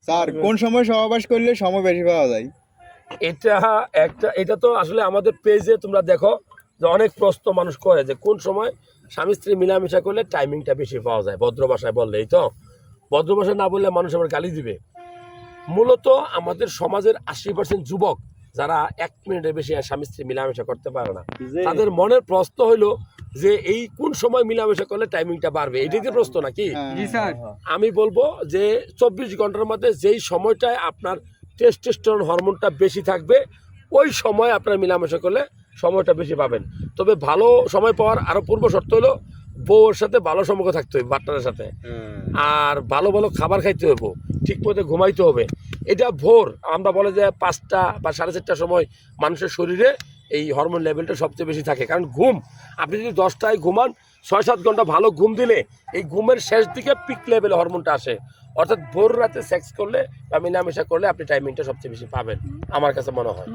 Sir কোন সময় সহবাস করলে সময় বেশি পাওয়া যায়? এটা তো আসলে আমাদের পেজে তোমরা দেখো যে অনেক প্রশ্ন মানুষ করে যে কোন সময় স্বামী স্ত্রী মিলামিশা করলে টাইমিংটা বেশি পাওয়া যায়, ভদ্র ভাষায় বললেই তো। ভদ্র ভাষায় না বললে মানুষ আবার গালি দিবে। মূলত আমাদের সমাজের 80% যুবক যারা 1 মিনিটের বেশি স্বামী স্ত্রী মিলামেশা করতে পারে না, তাদের মনের প্রশ্ন হইলো যে এই কোন সময় মিলামেশা করলে টাইমিংটা বাড়বে, এটাই তো প্রশ্ন নাকি? আমি বলবো যে 24 ঘন্টার মধ্যে যেই সময়টায় আপনার টেস্টোস্টেরন হরমোনটা বেশি থাকবে ওই সময় আপনার মিলামেশা করলে সময়টা বেশি পাবেন। তবে ভালো সময় পাওয়ার আরো পূর্ব শর্ত হলো বউর সাথে ভালো সম্পর্ক থাকতে হবে, পার্টনারের সাথে, আর ভালো ভালো খাবার খাইতে হবে, ঠিক মতো ঘুমাইতে হবে। এটা ভোর আমরা বলে যে 5টা বা 4:30টার সময় মানুষের শরীরে এই হরমোন লেভেলটা সবচেয়ে বেশি থাকে। কারণ ঘুম, আপনি যদি 10টায় ঘুমান 6-7 ঘন্টা ভালো ঘুম দিলে এই ঘুমের শেষ দিকে পিক লেভেলে হরমোনটা আসে। অর্থাৎ ভোর রাতে সেক্স করলে বা মিলামেশা করলে আপনি টাইমিংটা সবচেয়ে বেশি পাবেন আমার কাছে মনে হয়।